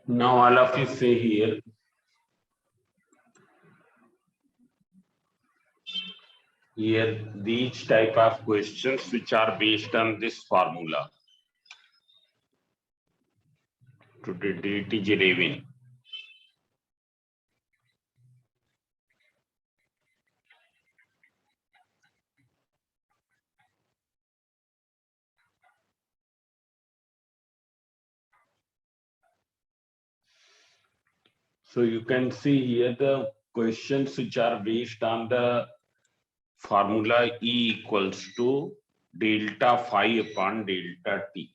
Now all of you say here, these type of questions which are based on this formula. Today date is 11. So you can see here the questions which are based on the formula E equals to delta phi upon delta T.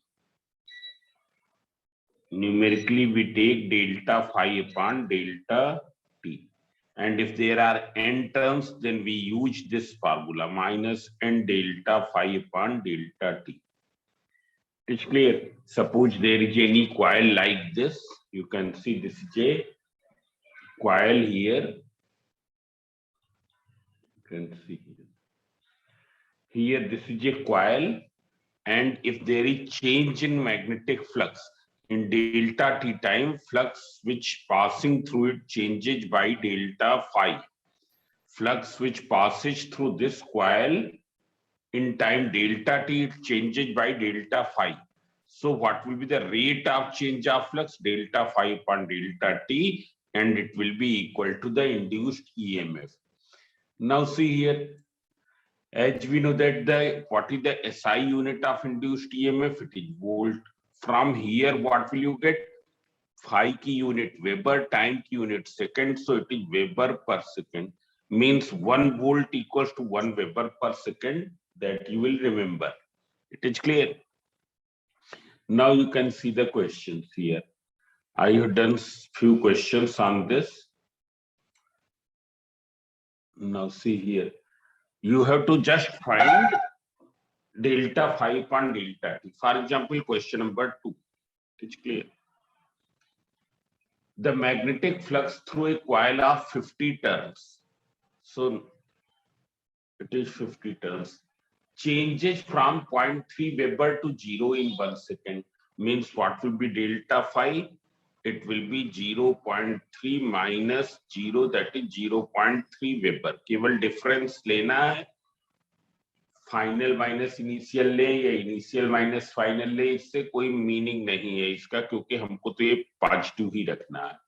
Numerically, we take delta phi upon delta T. And if there are n terms, then we use this formula minus n delta phi upon delta T. It's clear. Suppose there is any coil like this. You can see this is a coil here. You can see here. Here, this is a coil. And if there is change in magnetic flux, in delta T time, flux which passing through it changes by delta phi. Flux which passes through this coil in time delta T, it changes by delta phi. So what will be the rate of change of flux? Delta phi upon delta T, and it will be equal to the induced EMF. Now see here, as we know that what is the SI unit of induced EMF? It is volt. From here, what will you get? Phi ki unit Weber, time ki unit second. So it is Weber per second. Means 1 volt equals to 1 Weber per second. That you will remember. It is clear. Now you can see the questions here. I have done few questions on this. Now see here. You have to just find delta phi upon delta T. For example, question number 2. It's clear. The magnetic flux through a coil of 50 turns. So it is 50 turns. Changes from 0.3 Weber to 0 in 1 second. Means what will be delta phi? It will be 0.3 minus 0, that is 0.3 Weber. केवल difference लेना है. Final minus initial ले या initial minus final ले, इससे कोई meaning नहीं है इसका, क्योंकि हमको तो ये पॉजिटिव ही रखना है.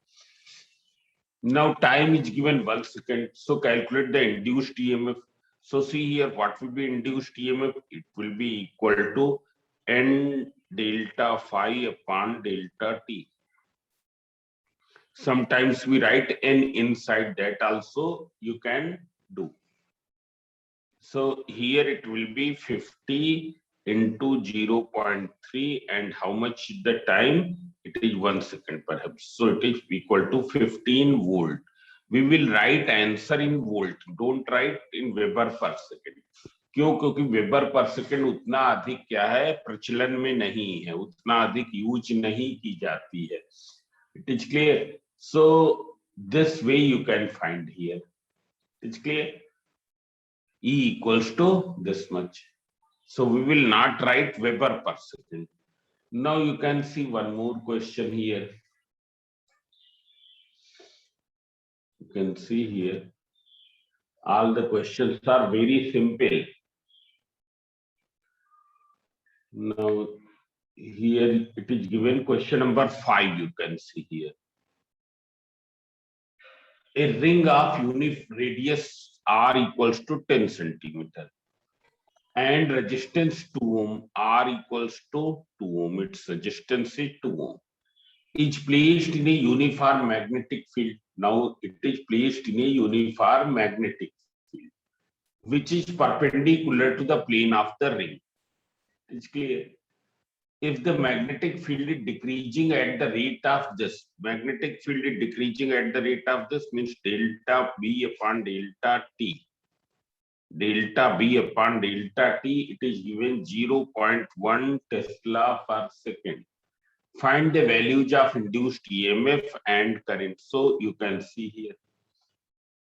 Now time is given 1 second, so calculate the induced EMF. So see here, what will be induced EMF? It will be equal to n delta phi upon delta T. Sometimes we write n inside that also you can do. So here it will be 50 into 0.3, and how much is the time? It is 1 second perhaps. So it is equal to 15 volt. We will write answer in volt. Don't write in Weber per second. क्यों? क्योंकि weber पर second उतना अधिक क्या है, प्रचलन में नहीं है, उतना अधिक यूज नहीं की जाती है. It is clear. So this way you can find here. It's clear. E equals to this much. So we will not write Weber per second. Now you can see one more question here. You can see here, all the questions are very simple. Now here it is given question number 5. You can see here. A ring of unit radius R equals to 10 centimeter. And resistance 2 ohm, R equals to 2 ohm, its resistance is 2 ohm, is placed in a uniform magnetic field. Now it is placed in a uniform magnetic field, which is perpendicular to the plane of the ring. It's clear. If the magnetic field is decreasing at the rate of this, magnetic field is decreasing at the rate of this, means delta B upon delta T. Delta B upon delta T, it is given 0.1 Tesla per second. Find the values of induced EMF and current. So you can see here.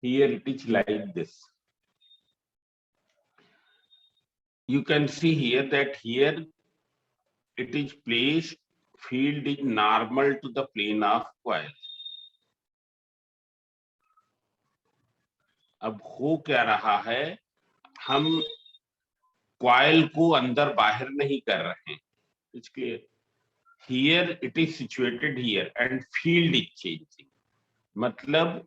Here it is like this. You can see here that here it is placed field is normal to the plane of coil. अब हो क्या रहा है, हम coil को अंदर बाहर नहीं कर रहे हैं. It's clear. Here it is situated here and field is changing. मतलब,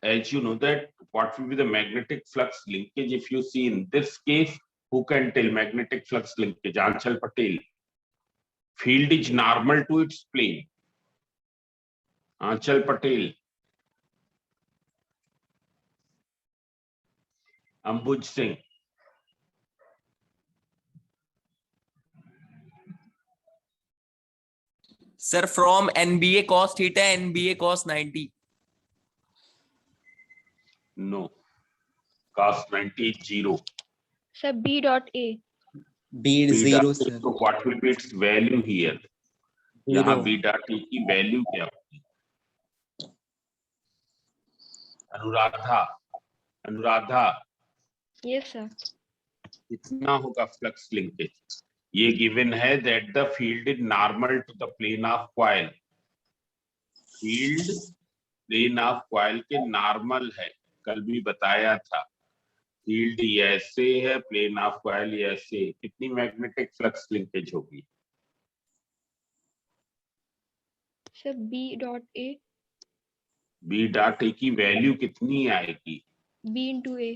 as you know that what will be the magnetic flux linkage if you see in this case, who can tell magnetic flux linkage? Anchal Patel. Field is normal to its plane. Anchal Patel. Ambuj Singh. Sir, from NBA cos theta, NBA cos 90. No. Cos 90 is 0. Sir, B dot A. B is B dot 0, A. sir. So what will be its value here? यहाँ B dot A की value क्या होगी? Anuradha. Yes, sir. कितना होगा flux linkage? ये given है that the field is normal to the plane of coil. Field plane of coil के normal है, कल भी बताया था. फील्ड ऐसे है, प्लेन ऑफ कॉइल ऐसे. कितनी मैग्नेटिक फ्लक्स लिंकेज होगी? Sir, B dot A. B dot A की वैल्यू कितनी आएगी? B into A.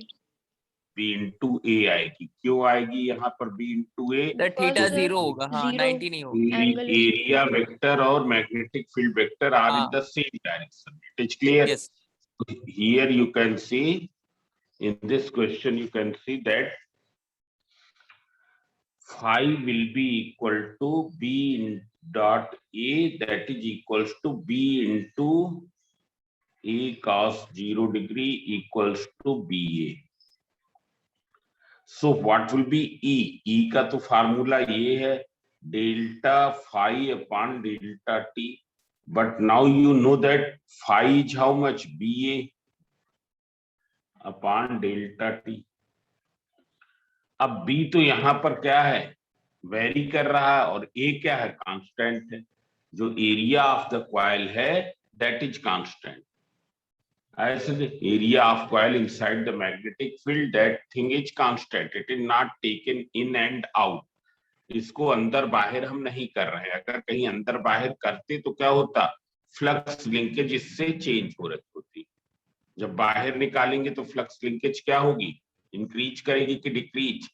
B into A आएगी. क्यों आएगी यहाँ पर B into A? Sir, theta Because, 0 होगा. हाँ, 90 नहीं होगा. Angle is- एरिया वेक्टर और magnetic field vector are in the same direction. It is clear? Yes. Here you can see, in this question you can see that phi will be equal to B dot A, that is equals to B into A cos 0 degree equals to BA. So what will be E? E का तो formula ये है, delta phi upon delta T. But now you know that phi is how much? BA upon delta T. अब B तो यहाँ पर क्या है? वेरी कर रहा है, और A क्या है? कांस्टेंट है. जो एरिया ऑफ द कॉइल है दैट इज कांस्टेंट. ऐसे area of coil inside the magnetic field, that thing is constant. It is not taken in and out. इसको अंदर बाहर हम नहीं कर रहे हैं. अगर कहीं अंदर बाहर करते तो क्या होता? फ्लक्स लिंकेज इससे चेंज हो रही होती. जब बाहर निकालेंगे तो फ्लक्स लिंकेज क्या होगी? इंक्रीज करेगी कि डिक्रीज?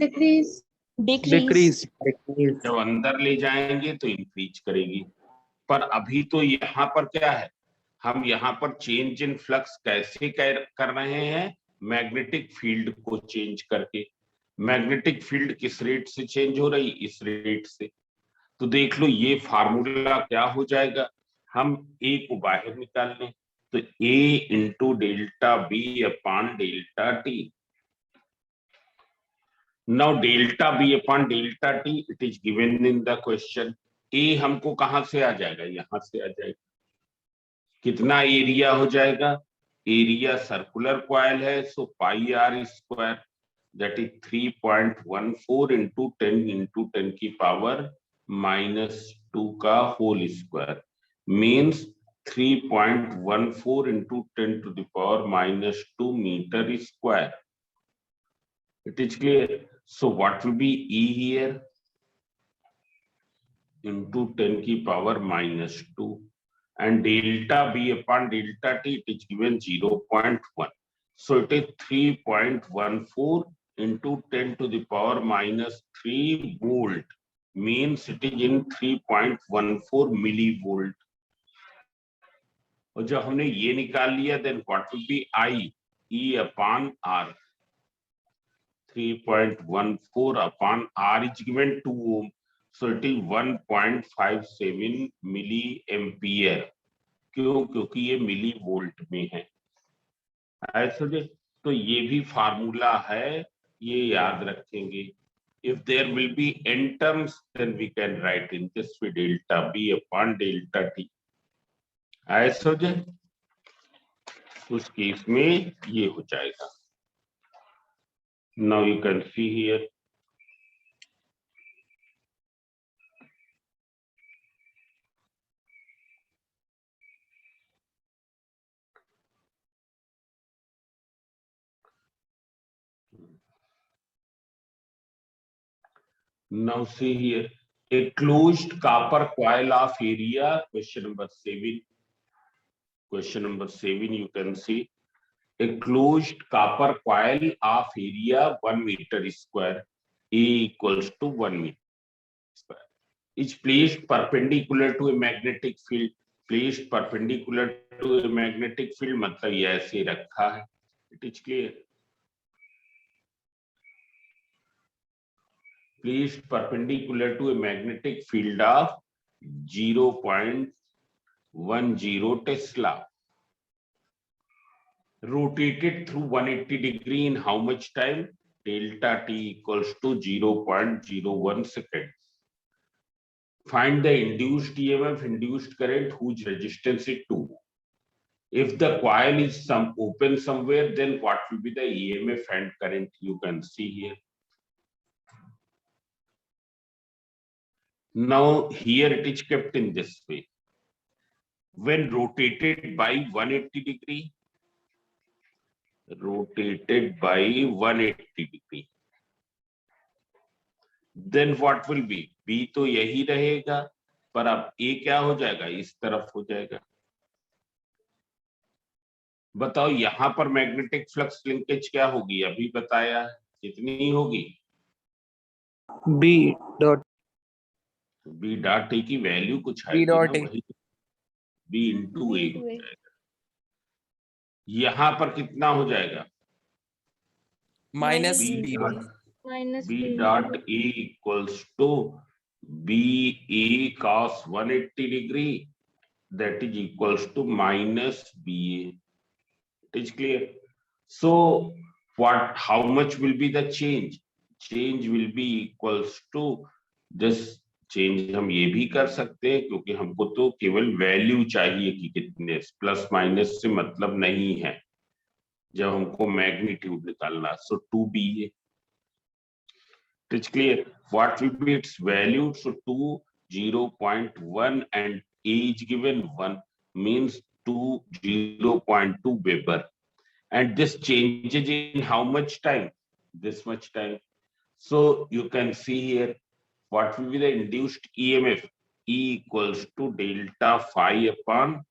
Decrease. जब अंदर ले जाएंगे तो इंक्रीज करेगी. पर अभी तो यहाँ पर क्या है? हम यहाँ पर चेंज इन फ्लक्स कैसे कर रहे हैं? मैग्नेटिक फील्ड को चेंज करके. मैग्नेटिक फील्ड किस रेट से चेंज हो रही? इस रेट से. तो देख लो ये फार्मूला क्या हो जाएगा. हम ए को बाहर निकाल लें तो A into delta B upon delta t. Now delta B upon delta t it is given in the question. A हमको कहां से आ जाएगा? यहां से आ जाएगा. कितना एरिया हो जाएगा? एरिया सर्कुलर कॉइल है, so pi r square, that is 3.14 into 10 की पावर -2 का whole square, means 3.14 into 10 to the power -2 meter square. It is clear. So what will be E here? Into 10 की power -2, and delta B upon delta T it is given 0.1. So it is 3.14 into 10 to the power -3 volt, means it is in 3.14 millivolt. और जब हमने ये निकाल लिया then what will be I? E upon R. 3.14 upon R is given 2 ohm. So it is 1.57 milliampere. क्यों? क्योंकि ये milli volt में है. ऐसे तो ये भी फार्मूला है, ये याद रखेंगे. If there will be n terms, then we can write in this way delta B upon delta T. ऐसे उस केस में ये हो जाएगा. Now you can see here Now see here, a closed copper coil of area, question number 7. Question number 7, you can see a closed copper coil of area 1 meter square, A equals to 1 meter square, is placed perpendicular to a magnetic field. Placed perpendicular to a magnetic field मतलब ये ऐसे रखा है. It is clear. Placed perpendicular to a magnetic field of 0.10 Tesla. Rotated through 180 degree in how much time? Delta T equals to 0.01 seconds. Find the induced EMF, induced current, whose resistance is 2. If the coil is open somewhere, then what will be the EMF and current? You can see here. Now here it is kept in this way. When rotated by 180 degree, then what will be? B तो यही रहेगा, पर अब A क्या हो जाएगा? इस तरफ हो जाएगा. बताओ यहां पर मैग्नेटिक फ्लक्स लिंकेज क्या होगी? अभी बताया, कितनी होगी? B dot A की वैल्यू कुछ B आएगी dot ना, A. वही B into A into हो A. जाएगा. यहां पर कितना हो जाएगा? Minus B B into dot. A. minus B B dot A equals to BA cos 180 degree, that is equals to minus BA. It is clear. So what, how much will be the change? Change will be equals to this. Change हम ये भी कर सकते हैं, क्योंकि हमको तो केवल वैल्यू चाहिए कि कितने, प्लस माइनस से मतलब नहीं है जब हमको मैग्नीट्यूड निकालना. सो 2BA. It's clear. What will be its value? So 2, 0.1 and A is given 1, means 0.2 Weber. And this changes in how much time? This much time. So you can see here, what will be the induced EMF? E equals to delta phi upon,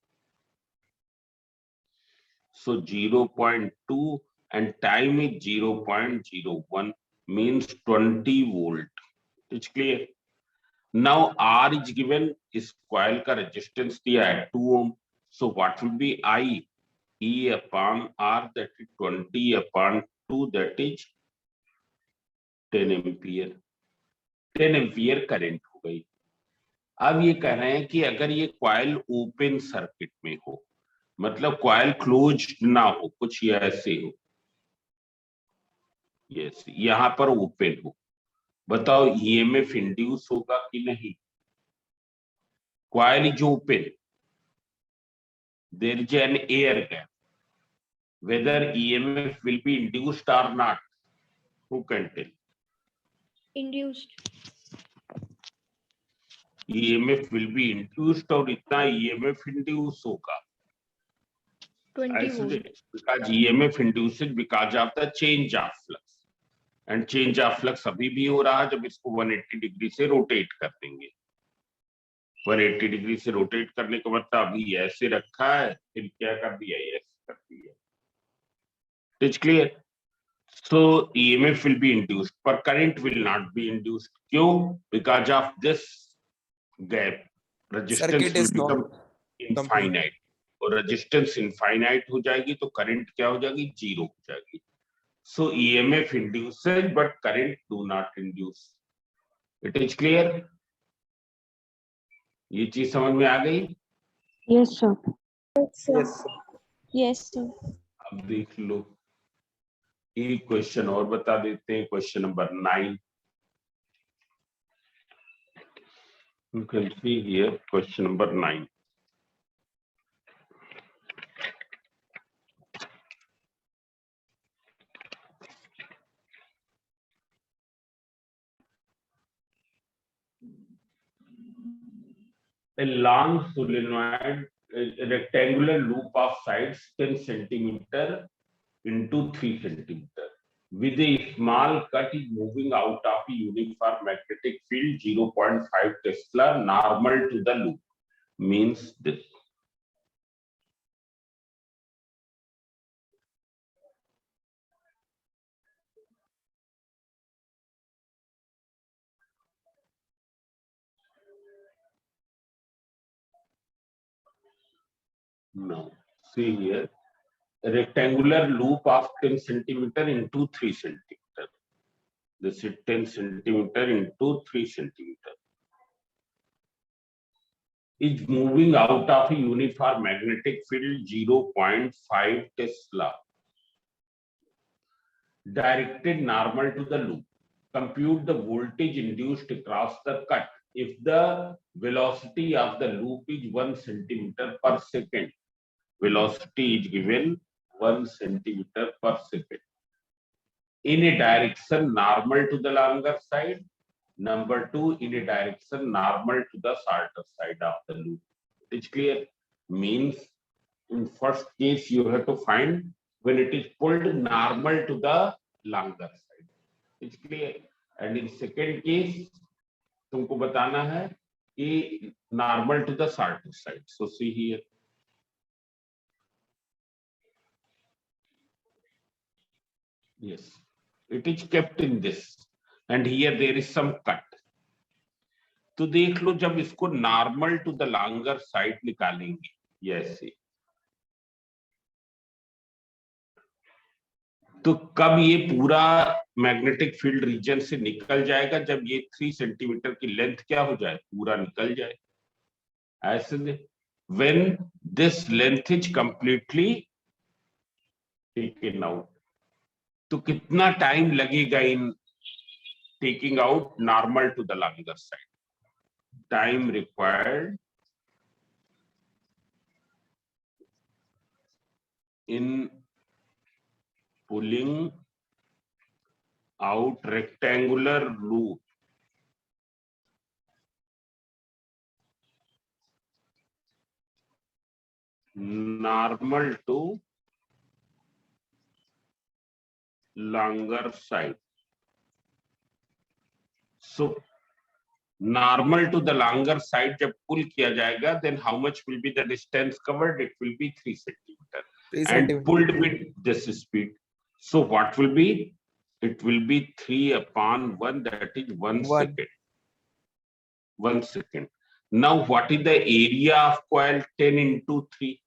so 0.2 and time is 0.01, means 20 volt. It's clear. Now R is given, इस coil का resistance दिया है 2 ohm. So what will be I? E upon R, that is 20 upon 2, that is 10 ampere. 10 ampere current हो गई. अब ये कह रहे हैं कि अगर ये coil open circuit में हो, मतलब coil closed ना हो, कुछ ये ऐसे हो. Yes, यहाँ पर open हो. बताओ EMF induce होगा कि नहीं? Coil is open. There is an air gap. Whether EMF will be induced or not, who can tell? Induced. EMF will be induced और इतना EMF induce होगा. 20 volt. Because EMF induces because of the change of flux. And change of flux अभी भी हो रहा है जब इसको 180 डिग्री से रोटेट कर देंगे. 180 डिग्री से रोटेट करने का मतलब अभी ऐसे रखा है, फिर क्या कर दिया? ऐसे कर दिया. It's clear. So EMF will be induced, but current will not be induced. क्यों? Because of this gap, resistance Circuit will is not become infinite. और resistance infinite हो जाएगी तो current क्या हो जाएगी? Zero हो जाएगी. So EMF induces, but current do not induce. It is clear? ये चीज समझ में आ गई? yes sir yes. yes sir अब देख लो, एक क्वेश्चन और बता देते हैं. Question number 9. You can see here question number 9. A long solenoid, a rectangular loop of sides 10 centimeter into 3 centimeter. with a small cut is moving out of a uniform magnetic field 0.5 Tesla normal to the loop means this. No, see here, a rectangular loop of 10 centimeter into 3 centimeter. This is 10 centimeter into 3 centimeter. Is moving out of a uniform magnetic field 0.5 Tesla. Directed normal to the loop. Compute the voltage induced across the cut. If the velocity of the loop is 1 centimeter per second, velocity is given 1 centimeter per second. In a direction normal to the longer side. Number 2, in a direction normal to the shorter side of the loop. It is clear? Means in first case you have to find when it is pulled normal to the longer side. It's clear? And in second case तुमको बताना है कि normal to the shorter side. So see here. Yes, it is kept in this, and here there is some cut. तो देख लो जब इसको normal to the longer side निकालेंगे, yes, तो कब ये पूरा मैग्नेटिक फील्ड रीजन से निकल जाएगा? जब ये 3 सेंटीमीटर की लेंथ क्या हो जाए, पूरा निकल जाए. ऐसे when this length is completely taken out. तो कितना टाइम लगेगा in taking out normal to the longer side? Time required in pulling out rectangular loop normal to longer side. So normal to the longer side जब pull किया जाएगा, then how much will be the distance covered? It will be 3 centimeter. 3 And centimeter. pulled with this speed. So what will be? It will be 3/1, that is 1 second. 1 second. Now what is the area of coil? 10 into 3.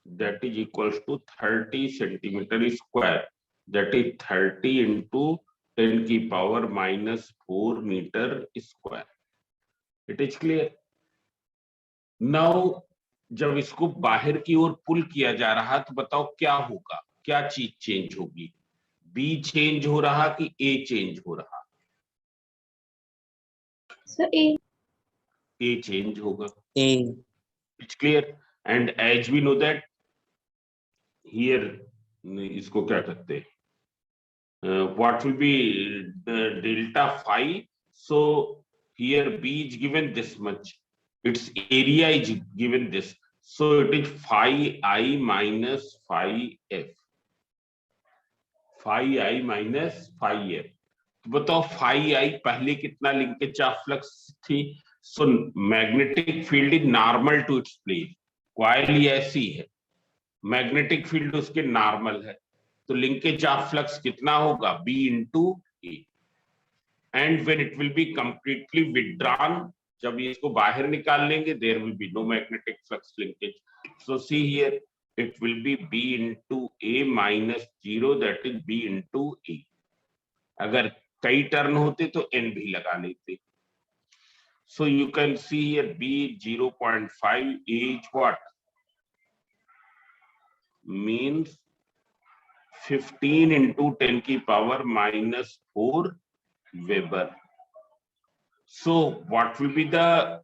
That is equals to 30 centimeter square. That is 30 into 10 की power minus 4 meter square. It is clear? Now जब इसको बाहर की ओर पुल किया जा रहा तो बताओ क्या होगा, क्या चीज चेंज होगी? बी चेंज हो रहा कि ए चेंज हो रहा? So A. ए चेंज होगा. A. It's clear? And as we know that here इसको क्या कहते हैं? What will be the delta phi? So here B is given this much. Its area is given this. So it is phi I minus phi F. Phi I minus phi F. तो बताओ phi I पहले कितना linkage of flux थी? So magnetic field is normal to its place. Coil ऐसी है. Magnetic field उसके normal है. तो linkage of flux कितना होगा? B into A. And when it will be completely withdrawn, जब इसको बाहर निकाल लेंगे, there will be no magnetic flux linkage. So see here, it will be B into A minus 0, that is B into A. अगर कई turn होते तो N भी लगा लेते. So you can see here B 0.5, A is what? Means 15 into 10 की power minus 4 Weber. So what will be the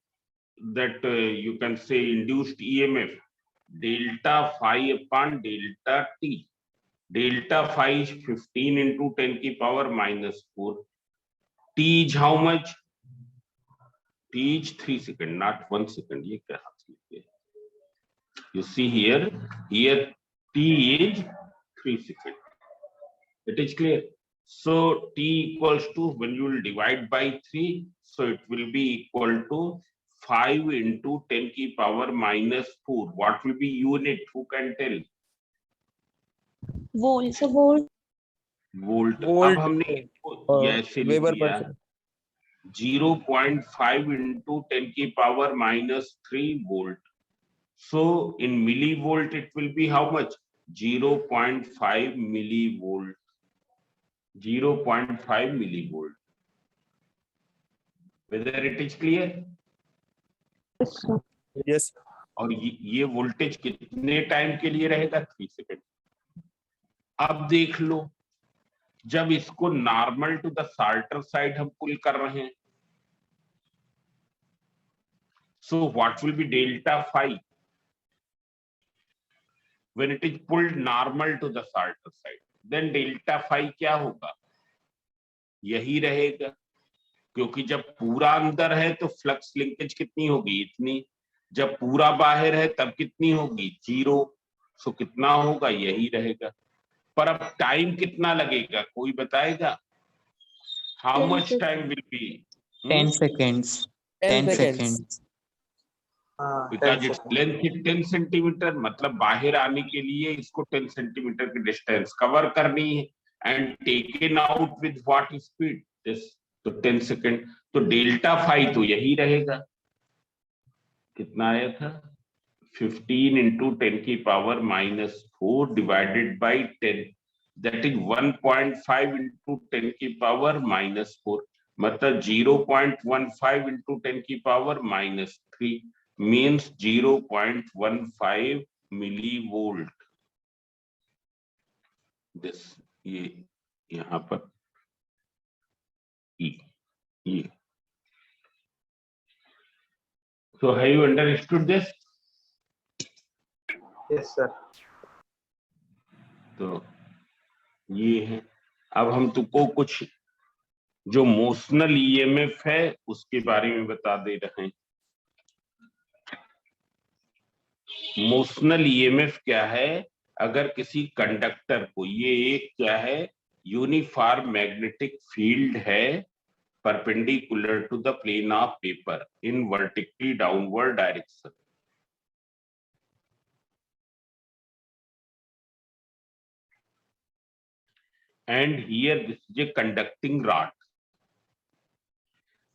you can say induced EMF? Delta phi upon delta T. Delta phi is 15 into 10 की power minus 4. T is how much? T is 3 seconds, not 1 second. ये क्या? You see here T is 3 seconds. It is clear. So t equals to, when you will divide by 3, so it will be equal to 5 into 10 की power minus 4. What will be unit? Who can tell? Volt. So volt. Volt. Volt, अब हमने इसको ऐसे लिख Weber लिया, per 0.5 into 10 की power minus 3 volt. So in millivolt it will be how much? 0.5 millivolt. 0.5 millivolt. Whether it is clear? Yes, sir. yes, और ये voltage कितने टाइम के लिए रहेगा? 3 सेकेंड. अब देख लो, जब इसको normal to the shorter side हम पुल कर रहे हैं, so what will be delta phi when it is pulled normal to the salter side? Then delta phi क्या होगा? यही रहेगा, क्योंकि जब पूरा अंदर है तो फ्लक्स लिंकेज कितनी होगी? इतनी. जब पूरा बाहर है तब कितनी होगी? 0. सो कितना होगा? यही रहेगा. पर अब टाइम कितना लगेगा? कोई बताएगा? How 10 much seconds. Time will be? 10 seconds. 10 10 seconds. seconds. Because its length is 10 centimetre, मतलब बाहर आने के लिए इसको 10 सेंटीमीटर की डिस्टेंस कवर करनी है, and taken out with what speed? This. तो 10 सेकेंड. तो डेल्टा फाई तो यही रहेगा. कितना आया था? 15 into 10 की power minus 4 divided by 10. That is 1.5 into 10 की पावर minus 4. मतलब 0.15 into 10 की power minus 3 means 0.15 millivolt. This ये यहाँ पर ये. So have you understood this? Yes, sir. तो ये है. अब हम तुमको कुछ जो मोशनल ईएमएफ है उसके बारे में बता दे रहे हैं. मोशनल ईएमएफ क्या है? अगर किसी कंडक्टर को, ये एक क्या है? यूनिफॉर्म मैग्नेटिक फील्ड है perpendicular to the plane of paper in vertically downward direction. And here this is a conducting rod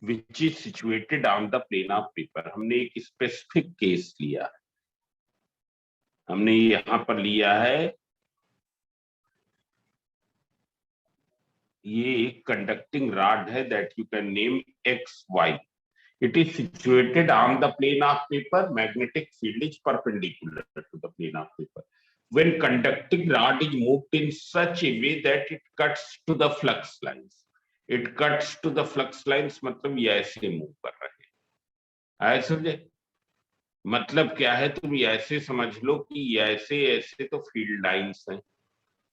which is situated on the plane of paper. हमने एक स्पेसिफिक केस लिया है. हमने यहां पर लिया है, ये एक कंडक्टिंग रॉड है that you can name XY. It is situated on the plane of paper. Magnetic field is perpendicular to the plane of paper. When conducting rod is moved in such a way that it cuts to the flux lines. It cuts to the flux lines मतलब ये ऐसे move कर रहे हैं. ऐसे समझे? मतलब क्या है? तुम ये ऐसे समझ लो कि ये ऐसे ऐसे तो फील्ड लाइंस हैं.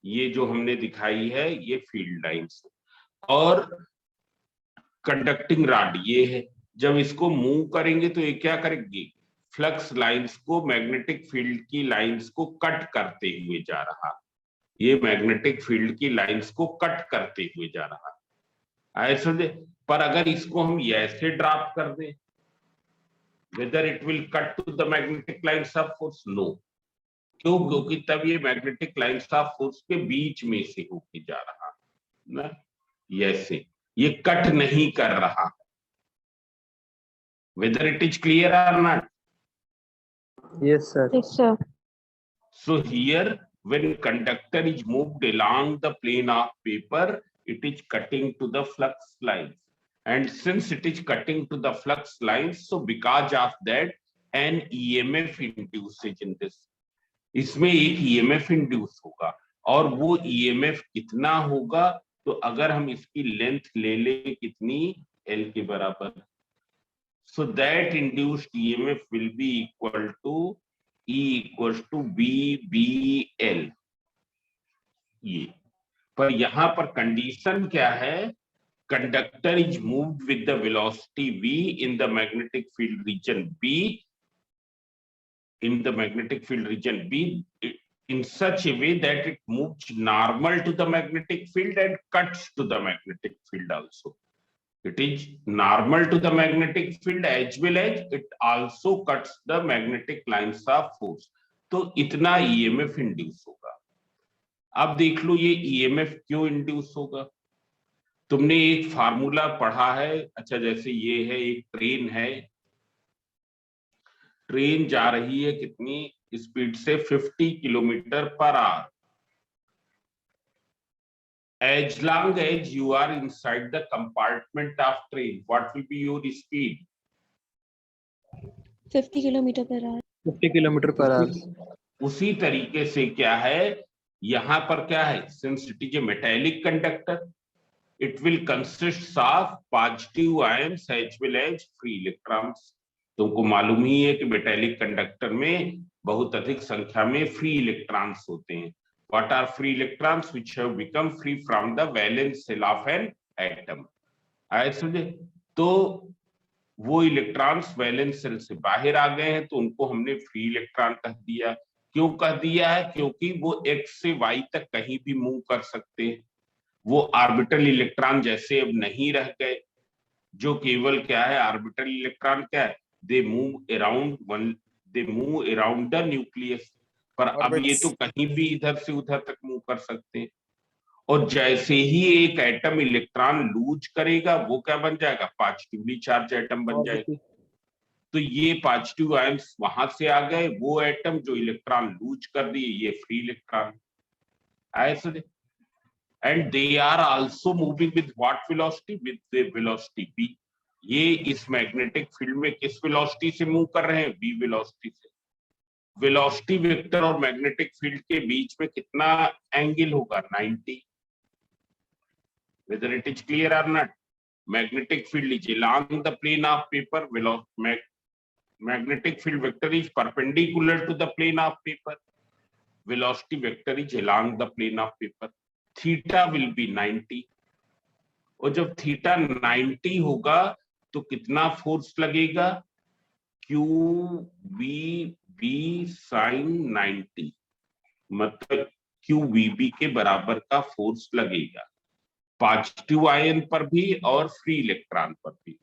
ये जो हमने दिखाई है ये फील्ड लाइंस है, और कंडक्टिंग रॉड ये है. जब इसको मूव करेंगे तो ये क्या करेंगे? फ्लक्स लाइंस को, मैग्नेटिक फील्ड की लाइंस को कट करते हुए जा रहा. ये मैग्नेटिक फील्ड की लाइंस को कट करते हुए जा रहा. ऐसे समझे? पर अगर इसको हम ऐसे ड्रॉप कर दें, whether it will cut to the magnetic lines of force? No. क्यों? क्योंकि तब ये मैग्नेटिक लाइंस ऑफ फोर्स के बीच में से होके जा रहा ना. ऐसे ये कट नहीं कर रहा. वेदर इट इज क्लियर और not? Yes, sir. Yes, sir. So here, when conductor is moved along the plane of paper, it is cutting to the flux lines. And since it is cutting to the flux lines, so because of that, an EMF induces in this. इसमें एक EMF induce होगा, और वो EMF कितना होगा? तो अगर हम इसकी लेंथ ले ले कितनी? L के बराबर. So that induced EMF will be equal to E equals to BBL. ये पर यहां पर कंडीशन क्या है? Conductor is moved with the velocity v in the magnetic field region B. In the magnetic field region B, in such a way that it moves normal to the magnetic field and cuts to the magnetic field also. It is normal to the magnetic field as well as it also cuts the magnetic lines of force. तो इतना EMF induce होगा. अब देख लो ये EMF क्यों induce होगा. तुमने एक फार्मूला पढ़ा है. अच्छा, जैसे ये है एक ट्रेन है, ट्रेन जा रही है कितनी स्पीड से, 50 kilometre per hour. As long as you are inside the compartment of train, what will be your speed? 50 km/h. 50 km/h. उसी तरीके से क्या है यहाँ पर, क्या है, since it is a metallic conductor, it will consist of positive ions as well as free electrons. तुमको मालूम ही है कि मेटेलिक कंडक्टर में बहुत अधिक संख्या में फ्री इलेक्ट्रॉन्स होते हैं. What are free electrons? Which have become free from the valence shell of an atom. आए समझे? तो वो इलेक्ट्रॉन्स वैलेंस शेल से बाहर आ गए हैं, तो उनको हमने फ्री इलेक्ट्रॉन कह दिया. क्यों कह दिया है? क्योंकि वो x से y तक कहीं भी मूव कर सकते हैं. वो ऑर्बिटल इलेक्ट्रॉन जैसे अब नहीं रह गए, जो केवल क्या है, ऑर्बिटल इलेक्ट्रॉन क्या है, they move around the nucleus. पर अब ये तो कहीं भी इधर से उधर तक मूव कर सकते हैं. और जैसे ही एक एटम इलेक्ट्रॉन लूज करेगा, वो क्या बन जाएगा, पॉजिटिवली चार्ज एटम बन जाएगा. तो ये पॉजिटिव आयंस वहां से आ गए, वो एटम जो इलेक्ट्रॉन लूज कर दिए, ये फ्री इलेक्ट्रॉन. ऐसे and they are also moving with what velocity, with the velocity v. ये इस मैग्नेटिक फील्ड में किस वेलोसिटी से मूव कर रहे हैं, v वेलोसिटी से. वेलोसिटी वेक्टर और मैग्नेटिक फील्ड के बीच में कितना एंगल होगा, 90. whether it is clear or not. Magnetic field is along the plane of paper. Magnetic field vector is perpendicular to the plane of paper. Velocity vector is along the plane of paper. Theta will be 90. और जब theta 90 होगा तो कितना force लगेगा, QVB sin 90, मतलब QVB के बराबर का फोर्स लगेगा पॉजिटिव आयन पर भी और फ्री इलेक्ट्रॉन पर भी.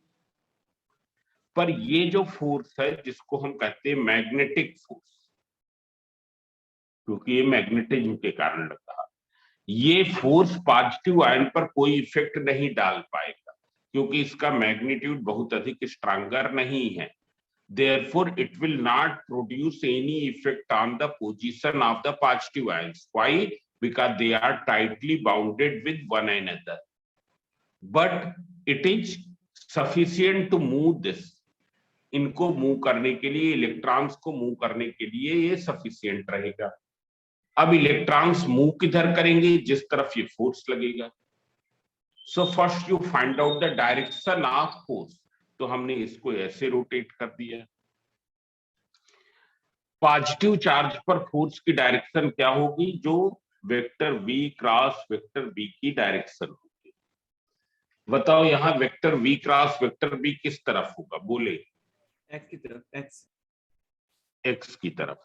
पर ये जो फोर्स है जिसको हम कहते हैं मैग्नेटिक फोर्स, क्योंकि ये मैग्नेटिज्म के कारण लग रहा, ये फोर्स पॉजिटिव आयन पर कोई इफेक्ट नहीं डाल पाएगा क्योंकि इसका मैग्नीट्यूड बहुत अधिक स्ट्रांगर नहीं है. Therefore, it will not produce any effect on the position of the positive ions. Why? Because they are tightly bounded with one another. But it is sufficient to move this. इनको move करने के लिए, electrons को move करने के लिए ये sufficient रहेगा. अब इलेक्ट्रॉन्स मूव किधर करेंगे, जिस तरफ ये फोर्स लगेगा. So first you find out the direction of force. तो हमने इसको ऐसे रोटेट कर दिया. पॉजिटिव चार्ज पर फोर्स की डायरेक्शन क्या होगी, जो vector v cross vector b की डायरेक्शन होगी. बताओ यहां vector v cross vector b किस तरफ होगा, बोले. x की तरफ, x की तरफ.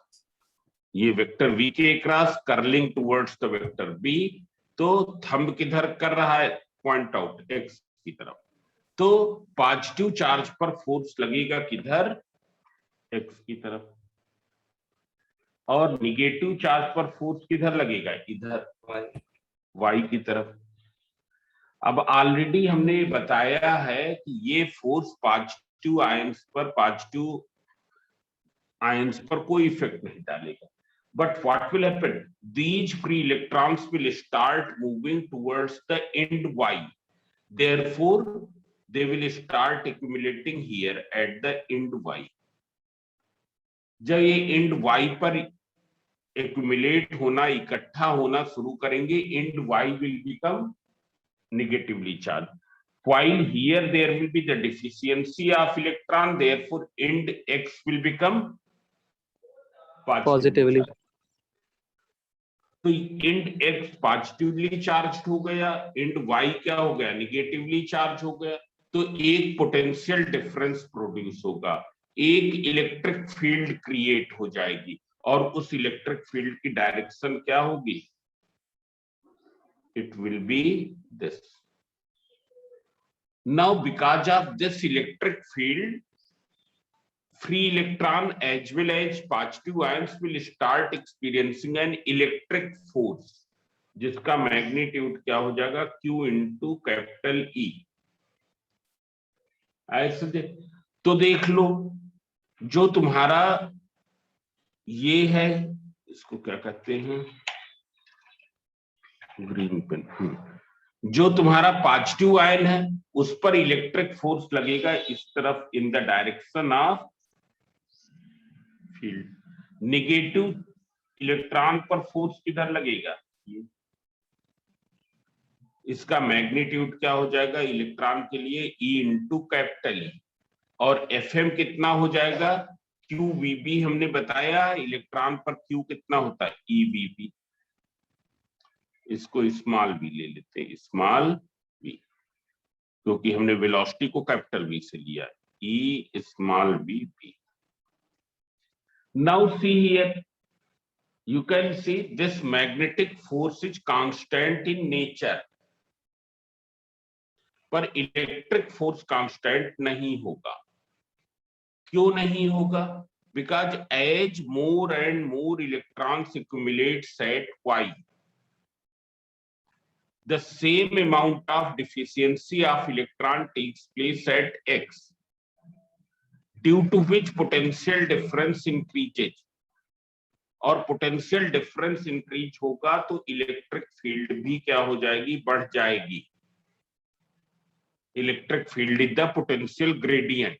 ये वेक्टर v के cross curling towards the vector b. तो थंब किधर कर रहा है, पॉइंट आउट x की तरफ. तो पॉजिटिव चार्ज पर फोर्स लगेगा किधर, x की तरफ. और निगेटिव चार्ज पर फोर्स किधर लगेगा, इधर y की तरफ. अब ऑलरेडी हमने बताया है कि ये फोर्स पॉजिटिव आयंस पर कोई इफेक्ट नहीं डालेगा. But what will happen? These free electrons will start moving towards the end y. Therefore, they will start accumulating here at the end y. जब ये end y पर accumulate होना, इकट्ठा होना शुरू करेंगे, end y will become negatively charged. While here there will be the deficiency of electron, therefore end x will become Positively. तो end x positively charge हो गया, इंड y क्या हो गया, निगेटिवली चार्ज हो गया. तो एक पोटेंशियल डिफरेंस प्रोड्यूस होगा, एक इलेक्ट्रिक फील्ड क्रिएट हो जाएगी. और उस इलेक्ट्रिक फील्ड की डायरेक्शन क्या होगी? It will be this. Now, because of this electric field, free electron as well as positive ions will start experiencing an electric force, जिसका मैग्नीट्यूड क्या हो जाएगा? Q into capital E. ऐसे तो देख लो, जो तुम्हारा ये है, इसको क्या कहते हैं? Green pen. जो तुम्हारा पॉजिटिव आयन है उस पर इलेक्ट्रिक फोर्स लगेगा इस तरफ, in the direction of field. Negative electron पर फोर्स किधर लगेगा? इसका मैग्नीट्यूड क्या हो जाएगा इलेक्ट्रॉन के लिए? E into capital E। और Fm कितना हो जाएगा? QVB। हमने बताया इलेक्ट्रॉन पर Q कितना होता है? EVB। इसको स्मॉल v ले लेते हैं, स्मॉल v, क्योंकि हमने वेलोसिटी को कैपिटल V से लिया है। E small v b। Now see here, you can see this magnetic force is constant in nature, पर इलेक्ट्रिक फोर्स कांस्टेंट नहीं होगा। क्यों नहीं होगा? Because as more and more electrons accumulates at y, the same amount of deficiency of electron takes place at x, due to which potential difference increases. और potential difference increase होगा तो electric field भी क्या हो जाएगी? बढ़ जाएगी। Electric field is the potential gradient,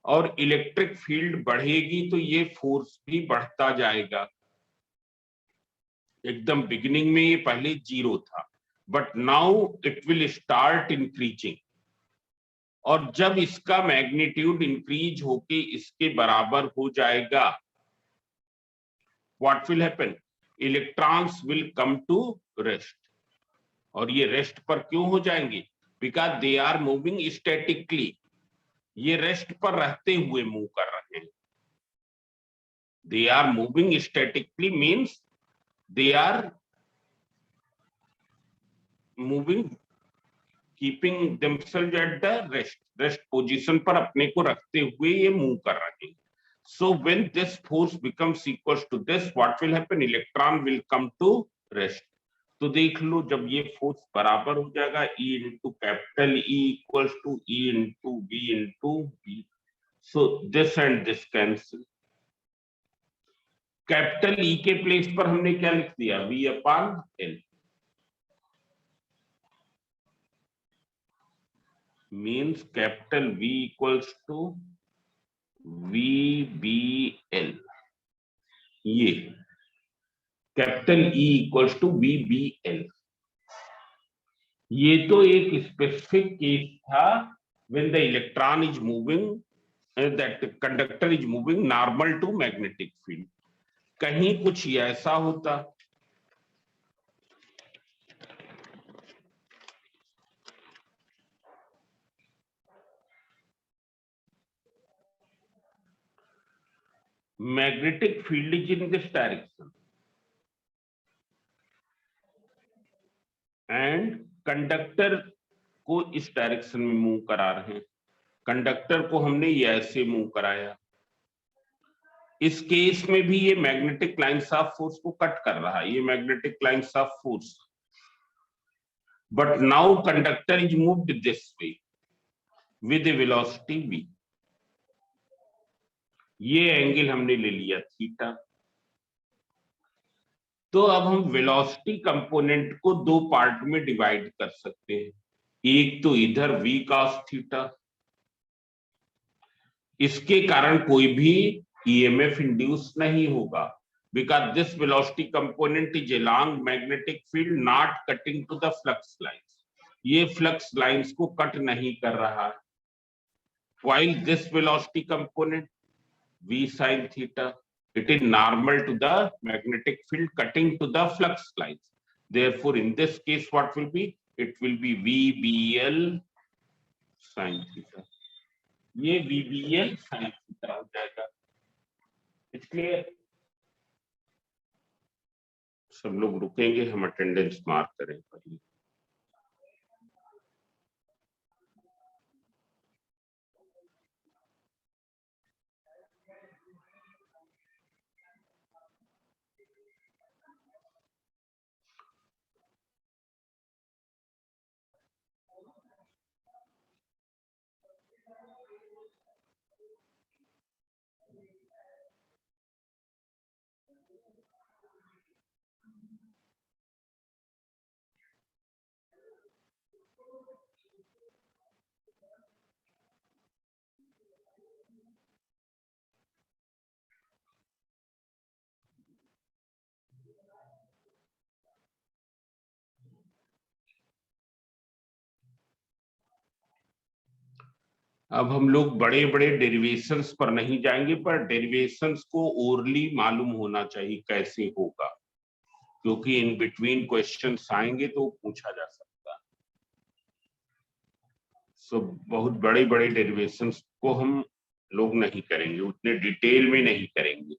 और इलेक्ट्रिक फील्ड बढ़ेगी तो ये फोर्स भी बढ़ता जाएगा। एकदम बिगिनिंग में ये पहले 0 था, but now it will start increasing, और जब इसका मैग्नीट्यूड इंक्रीज होके इसके बराबर हो जाएगा, what will happen? Electrons will come to rest. और ये रेस्ट पर क्यों हो जाएंगे? Because they are moving statically. ये रेस्ट पर रहते हुए मूव कर रहे हैं। They are moving statically means they are moving keeping themselves at the rest position पर अपने को रखते हुए ये मूव कर रहे हैं। So when this force becomes equals to this, what will happen? Electron will come to rest. तो देख लो, जब ये फोर्स बराबर हो जाएगा E into capital E equals to E into V into V. So this and this cancel. Capital E के place पर हमने क्या लिख दिया? V upon L means capital V equals to VBL। ये capital E equals to VBL। ये तो एक स्पेसिफिक केस था when the electron is moving, that conductor is moving normal to magnetic field। कहीं कुछ ऐसा होता, magnetic field is in this direction and conductor को इस डायरेक्शन में मूव करा रहे हैं। कंडक्टर को हमने ये ऐसे मूव कराया। इस केस में भी ये मैग्नेटिक लाइंस ऑफ फोर्स को कट कर रहा है, ये magnetic lines of force. But now conductor is moved this way with A velocity v। ये एंगल हमने ले लिया थीटा। तो अब हम वेलोसिटी कंपोनेंट को 2 पार्ट में डिवाइड कर सकते हैं। एक तो इधर v cos थीटा, इसके कारण कोई भी EMF इंड्यूस नहीं होगा, because this velocity component is along magnetic field not cutting to the flux lines. ये फ्लक्स लाइंस को कट नहीं कर रहा है। While this velocity component v sin theta, it is normal to the magnetic field cutting to the flux lines. Therefore, in this case, what will be? It will be VBL sin theta. ये VBL sin theta हो जाएगा। It's clear? सब लोग रुकेंगे, हम attendance mark करें पहले। अब हम लोग बड़े बड़े डेरिवेशंस पर नहीं जाएंगे, पर डेरिवेशंस को ओरली मालूम होना चाहिए कैसे होगा, क्योंकि इन बिटवीन क्वेश्चंस आएंगे तो पूछा जा सकता है। सो बहुत बड़े बड़े डेरिवेशंस को हम लोग नहीं करेंगे, उतने डिटेल में नहीं करेंगे।